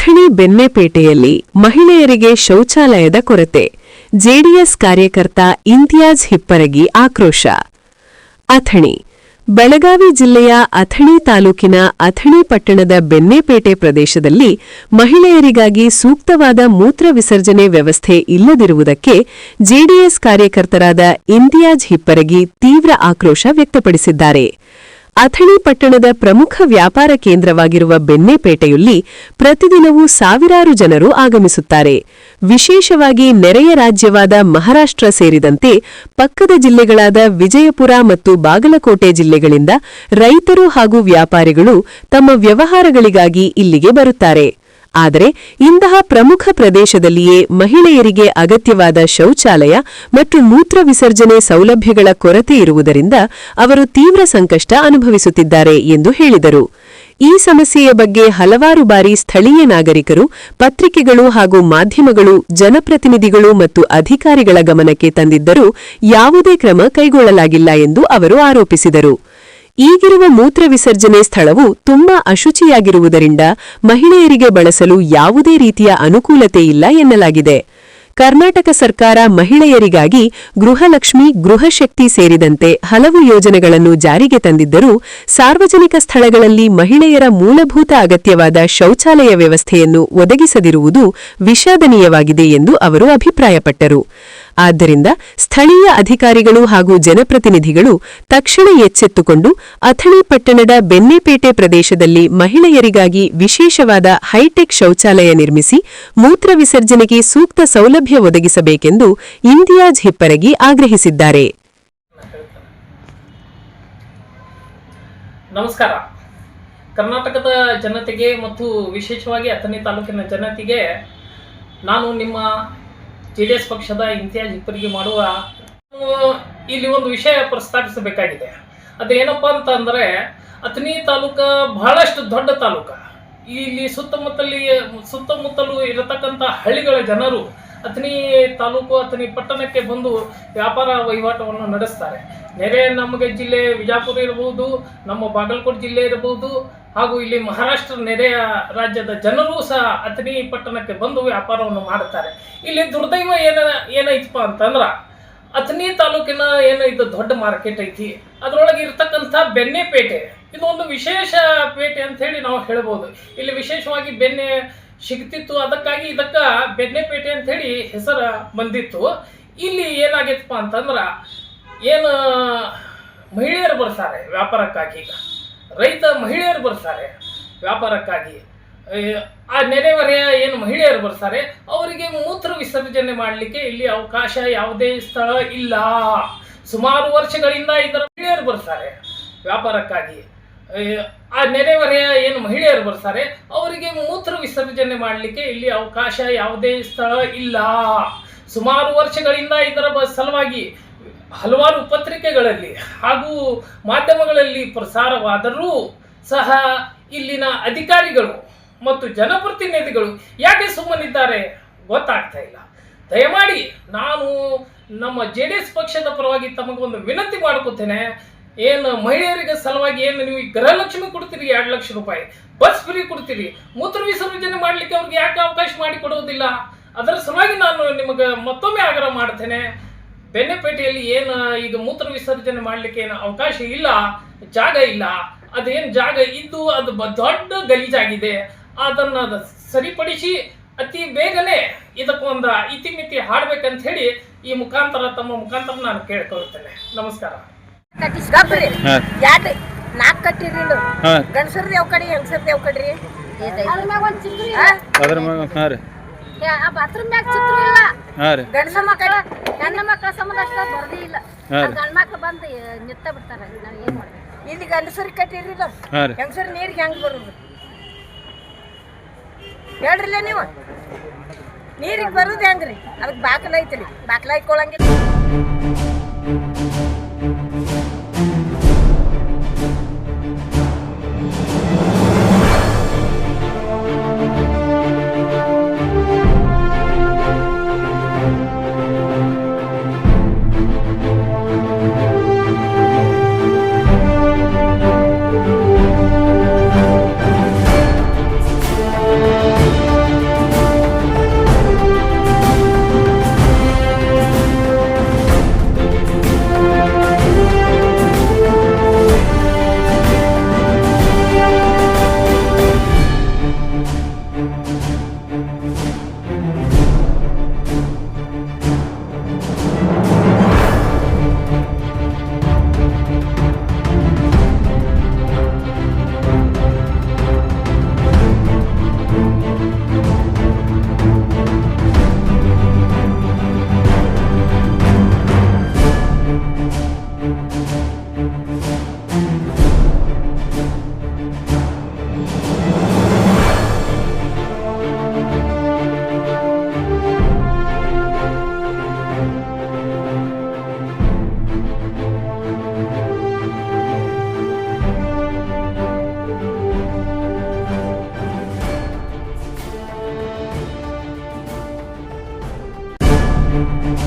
ಅಥಣಿ ಬೆಣ್ಣೆಪೇಟೆಯಲ್ಲಿ ಮಹಿಳೆಯರಿಗೆ ಶೌಚಾಲಯದ ಕೊರತೆ. ಜೆಡಿಎಸ್ ಕಾರ್ಯಕರ್ತ ಇಂತಿಯಾಜ್ ಹಿಪ್ಪರಗಿ ಆಕ್ರೋಶ. ಅಥಣಿ ಬೆಳಗಾವಿ ಜಿಲ್ಲೆಯ ಅಥಣಿ ತಾಲೂಕಿನ ಅಥಣಿ ಪಟ್ಟಣದ ಬೆಣ್ಣೆಪೇಟೆ ಪ್ರದೇಶದಲ್ಲಿ ಮಹಿಳೆಯರಿಗಾಗಿ ಸೂಕ್ತವಾದ ಮೂತ್ರ ವಿಸರ್ಜನೆ ವ್ಯವಸ್ಥೆ ಇಲ್ಲದಿರುವುದಕ್ಕೆ ಜೆಡಿಎಸ್ ಕಾರ್ಯಕರ್ತರಾದ ಇಂತಿಯಾಜ್ ಹಿಪ್ಪರಗಿ ತೀವ್ರ ಆಕ್ರೋಶ ವ್ಯಕ್ತಪಡಿಸಿದ್ದಾರೆ. ಅಥಣಿ ಪಟ್ಟಣದ ಪ್ರಮುಖ ವ್ಯಾಪಾರ ಕೇಂದ್ರವಾಗಿರುವ ಬೆಣ್ಣೆಪೇಟೆಯಲ್ಲಿ ಪ್ರತಿದಿನವೂ ಸಾವಿರಾರು ಜನರು ಆಗಮಿಸುತ್ತಾರೆ. ವಿಶೇಷವಾಗಿ ನೆರೆಯ ರಾಜ್ಯವಾದ ಮಹಾರಾಷ್ಟ್ರ ಸೇರಿದಂತೆ ಪಕ್ಕದ ಜಿಲ್ಲೆಗಳಾದ ವಿಜಯಪುರ ಮತ್ತು ಬಾಗಲಕೋಟೆ ಜಿಲ್ಲೆಗಳಿಂದ ರೈತರು ಹಾಗೂ ವ್ಯಾಪಾರಿಗಳು ತಮ್ಮ ವ್ಯವಹಾರಗಳಿಗಾಗಿ ಇಲ್ಲಿಗೆ ಬರುತ್ತಾರೆ. ಆದರೆ ಇಂತಹ ಪ್ರಮುಖ ಪ್ರದೇಶದಲ್ಲಿಯೇ ಮಹಿಳೆಯರಿಗೆ ಅಗತ್ಯವಾದ ಶೌಚಾಲಯ ಮತ್ತು ಮೂತ್ರ ವಿಸರ್ಜನೆ ಸೌಲಭ್ಯಗಳ ಕೊರತೆ ಇರುವುದರಿಂದ ಅವರು ತೀವ್ರ ಸಂಕಷ್ಟ ಅನುಭವಿಸುತ್ತಿದ್ದಾರೆ ಎಂದು ಹೇಳಿದರು. ಈ ಸಮಸ್ಯೆಯ ಬಗ್ಗೆ ಹಲವಾರು ಬಾರಿ ಸ್ಥಳೀಯ ನಾಗರಿಕರು, ಪತ್ರಿಕೆಗಳು ಹಾಗೂ ಮಾಧ್ಯಮಗಳು, ಜನಪ್ರತಿನಿಧಿಗಳು ಮತ್ತು ಅಧಿಕಾರಿಗಳ ಗಮನಕ್ಕೆ ತಂದಿದ್ದರೂ ಯಾವುದೇ ಕ್ರಮ ಕೈಗೊಳ್ಳಲಾಗಿಲ್ಲ ಎಂದು ಅವರು ಆರೋಪಿಸಿದರು. ಈಗಿರುವ ಮೂತ್ರ ವಿಸರ್ಜನೆ ಸ್ಥಳವು ತುಂಬಾ ಅಶುಚಿಯಾಗಿರುವುದರಿಂದ ಮಹಿಳೆಯರಿಗೆ ಬಳಸಲು ಯಾವುದೇ ರೀತಿಯ ಅನುಕೂಲತೆ ಇಲ್ಲ ಎನ್ನಲಾಗಿದೆ. ಕರ್ನಾಟಕ ಸರ್ಕಾರ ಮಹಿಳೆಯರಿಗಾಗಿ ಗೃಹಲಕ್ಷ್ಮಿ, ಗೃಹಶಕ್ತಿ ಸೇರಿದಂತೆ ಹಲವು ಯೋಜನೆಗಳನ್ನು ಜಾರಿಗೆ ತಂದಿದ್ದರೂ ಸಾರ್ವಜನಿಕ ಸ್ಥಳಗಳಲ್ಲಿ ಮಹಿಳೆಯರ ಮೂಲಭೂತ ಅಗತ್ಯವಾದ ಶೌಚಾಲಯ ವ್ಯವಸ್ಥೆಯನ್ನು ಒದಗಿಸದಿರುವುದು ವಿಷಾದನೀಯವಾಗಿದೆ ಎಂದು ಅವರು ಅಭಿಪ್ರಾಯಪಟ್ಟರು. ಆದ್ದರಿಂದ ಸ್ಥಳೀಯ ಅಧಿಕಾರಿಗಳು ಹಾಗೂ ಜನಪ್ರತಿನಿಧಿಗಳು ತಕ್ಷಣ ಎಚ್ಚೆತ್ತುಕೊಂಡು ಅಥಣಿ ಪಟ್ಟಣದ ಬೆಣ್ಣೆಪೇಟೆ ಪ್ರದೇಶದಲ್ಲಿ ಮಹಿಳೆಯರಿಗಾಗಿ ವಿಶೇಷವಾದ ಹೈಟೆಕ್ ಶೌಚಾಲಯ ನಿರ್ಮಿಸಿ ಮೂತ್ರ ವಿಸರ್ಜನೆಗೆ ಸೂಕ್ತ ಸೌಲಭ್ಯ ಒದಗಿಸಬೇಕೆಂದು ಇಂತಿಯಾಜ್ ಹಿಪ್ಪರಗಿ ಆಗ್ರಹಿಸಿದ್ದಾರೆ. ನಮಸ್ಕಾರ. ಕರ್ನಾಟಕದ ಜನತೆಗೆ ಮತ್ತು ವಿಶೇಷವಾಗಿ ಅಥಣಿ ತಾಲೂಕಿನ ಜನತೆಗೆ ನಾನು ನಿಮ್ಮ ಜೆಡಿಎಸ್ ಪಕ್ಷದ ಇಂತಿಯಾಜ್ ಹಿಪ್ಪರಗಿ ಮಾಡುವ ಇಲ್ಲಿ ಒಂದು ವಿಷಯ ಪ್ರಸ್ತಾಪಿಸಬೇಕಾಗಿದೆ. ಅದೇನಪ್ಪ ಅಂತಂದರೆ, ಅಥಣಿ ತಾಲೂಕು ಬಹಳಷ್ಟು ದೊಡ್ಡ ತಾಲೂಕು. ಇಲ್ಲಿ ಸುತ್ತಮುತ್ತಲು ಇರತಕ್ಕಂಥ ಹಳ್ಳಿಗಳ ಜನರು ಅಥಣಿ ತಾಲೂಕು, ಅಥಣಿ ಪಟ್ಟಣಕ್ಕೆ ಬಂದು ವ್ಯಾಪಾರ ವಹಿವಾಟವನ್ನು ನಡೆಸ್ತಾರೆ. ನೆರೆ ನಮಗೆ ಜಿಲ್ಲೆ ವಿಜಯಪುರ ಇರಬಹುದು, ನಮ್ಮ ಬಾಗಲಕೋಟೆ ಜಿಲ್ಲೆ ಇರಬಹುದು, ಹಾಗೂ ಇಲ್ಲಿ ಮಹಾರಾಷ್ಟ್ರ ನೆರೆಯ ರಾಜ್ಯದ ಜನರೂ ಸಹ ಅಥಣಿ ಪಟ್ಟಣಕ್ಕೆ ಬಂದು ವ್ಯಾಪಾರವನ್ನು ಮಾಡುತ್ತಾರೆ. ಇಲ್ಲಿ ದುರ್ದೈವ ಏನೈತಪ್ಪ ಅಂತಂದ್ರೆ, ಅಥಣಿ ತಾಲೂಕಿನ ಇದು ದೊಡ್ಡ ಮಾರ್ಕೆಟ್ ಐತಿ, ಅದರೊಳಗೆ ಇರ್ತಕ್ಕಂಥ ಬೆಣ್ಣೆಪೇಟೆ ಇದು ಒಂದು ವಿಶೇಷ ಪೇಟೆ ಅಂತ ಹೇಳಿ ನಾವು ಹೇಳ್ಬೋದು. ಇಲ್ಲಿ ವಿಶೇಷವಾಗಿ ಬೆಣ್ಣೆ ಸಿಗ್ತಿತ್ತು, ಅದಕ್ಕಾಗಿ ಇದಕ್ಕೆ ಬೆಣ್ಣೆಪೇಟೆ ಅಂತ ಹೇಳಿ ಹೆಸರು ಬಂದಿತ್ತು. ಇಲ್ಲಿ ಏನಾಗೈತಪ್ಪ ಅಂತಂದ್ರೆ, ಏನು ಮಹಿಳೆಯರು ಬರ್ತಾರೆ ವ್ಯಾಪಾರಕ್ಕಾಗಿ, ರೈತ ಮಹಿಳೆಯರು ಬರ್ತಾರೆ ವ್ಯಾಪಾರಕ್ಕಾಗಿ, ಆ ನೆರೆಹೊರೆಯ ಏನು ಮಹಿಳೆಯರು ಬರ್ತಾರೆ ಅವರಿಗೆ ಮೂತ್ರ ವಿಸರ್ಜನೆ ಮಾಡಲಿಕ್ಕೆ ಇಲ್ಲಿ ಅವಕಾಶ ಯಾವುದೇ ಸ್ಥಳ ಇಲ್ಲ. ಸುಮಾರು ವರ್ಷಗಳಿಂದ ಇದರ ಮಹಿಳೆಯರು ಬರ್ತಾರೆ ವ್ಯಾಪಾರಕ್ಕಾಗಿ, ಆ ನೆರೆಹೊರೆಯ ಏನು ಮಹಿಳೆಯರು ಬರ್ತಾರೆ ಅವರಿಗೆ ಮೂತ್ರ ವಿಸರ್ಜನೆ ಮಾಡಲಿಕ್ಕೆ ಇಲ್ಲಿ ಅವಕಾಶ ಯಾವುದೇ ಸ್ಥಳ ಇಲ್ಲ. ಸುಮಾರು ವರ್ಷಗಳಿಂದ ಇದರ ಸಲುವಾಗಿ ಹಲವಾರು ಪತ್ರಿಕೆಗಳಲ್ಲಿ ಹಾಗೂ ಮಾಧ್ಯಮಗಳಲ್ಲಿ ಪ್ರಸಾರವಾದರೂ ಸಹ ಇಲ್ಲಿನ ಅಧಿಕಾರಿಗಳು ಮತ್ತು ಜನಪ್ರತಿನಿಧಿಗಳು ಯಾಕೆ ಸುಮ್ಮನಿದ್ದಾರೆ ಗೊತ್ತಾಗ್ತಾ ಇಲ್ಲ. ದಯಮಾಡಿ ನಾನು ನಮ್ಮ ಜೆಡಿಎಸ್ ಪಕ್ಷದ ಪರವಾಗಿ ತಮಗೊಂದು ವಿನಂತಿ ಮಾಡ್ಕೋತೇನೆ. ಏನು ಮಹಿಳೆಯರಿಗೆ ಸಲುವಾಗಿ ಏನು ನೀವು ಗೃಹಲಕ್ಷ್ಮಿ ಕೊಡ್ತೀರಿ, 2 ಲಕ್ಷ ರೂಪಾಯಿ ಬಸ್ ಫ್ರೀ ಕೊಡ್ತೀರಿ, ಮೂತ್ರ ವಿಸರ್ಜನೆ ಮಾಡಲಿಕ್ಕೆ ಅವ್ರಿಗೆ ಯಾಕೆ ಅವಕಾಶ ಮಾಡಿಕೊಡುವುದಿಲ್ಲ? ಅದರ ಸಲುವಾಗಿ ನಾನು ನಿಮಗೆ ಮತ್ತೊಮ್ಮೆ ಆಗ್ರಹ ಮಾಡ್ತೇನೆ. ಬೆಣ್ಣೆಪೇಟೆಯಲ್ಲಿ ಏನು ಈಗ ಮೂತ್ರ ವಿಸರ್ಜನೆ ಮಾಡಲಿಕ್ಕೆ ಏನು ಅವಕಾಶ ಇಲ್ಲ, ಜಾಗ ಇಲ್ಲ. ಅದೇನು ಜಾಗ ಇದ್ದು ಅದು ದೊಡ್ಡ ಗಲೀಜಾಗಿದೆ. ಅದನ್ನು ಸರಿಪಡಿಸಿ ಅತಿ ಬೇಗನೆ ಇದಕ್ಕೊಂದು ಇತಿಮಿತಿ ಹಾಡ್ಬೇಕಂತ ಹೇಳಿ ಈ ತಮ್ಮ ಮುಖಾಂತರ ನಾನು ಕೇಳ್ಕೊಳ್ತೇನೆ. ನಮಸ್ಕಾರ. ನಾಲ್ಕು ಕಟ್ಟಿರಿ ಗಂಡಸರ್ರಿ ಯಾವ ಕಡೆ ಹೆಂಗಸರ್ರಿ ಯಾವ ಕಡ್ರಿ ಬಾತ್ರೂಮ್ ಮ್ಯಾಗ ಚಿತ್ರ ಇಲ್ಲ. ಗಂಡಸ ಮಕ್ಕಳ ಹೆಣ್ಣು ಮಕ್ಕಳ ಸಂಬಂಧ ಅಷ್ಟ ಬರ್ದೇ ಇಲ್ಲ. ಗಂಡ ಮಕ್ಳು ಬಂದು ನಿತ್ತ ಬಿಡ್ತಾರ. ನಾವ್ ಏನ್ ಮಾಡ್ಬೇಕು? ಇಲ್ಲಿ ಗಂಡಸರಿಗೆ ಕಟ್ಟಿರಿ ಹೆಂಗಸರಿ ನೀರಿಗೆ ಹೆಂಗ್ ಬರುದು ಹೇಳ್ರಿಲ್ಲ ನೀವು? ನೀರಿಗೆ ಬರುದು ಹೆಂಗ್ರಿ? ಅದಕ್ಕೆ ಬಾಕಲ ಐತ್ರಿ, ಬಾಕಲ ಇಟ್ಕೊಳಂಗಿಲ್ಲ. ನ್ಯೂಸ್.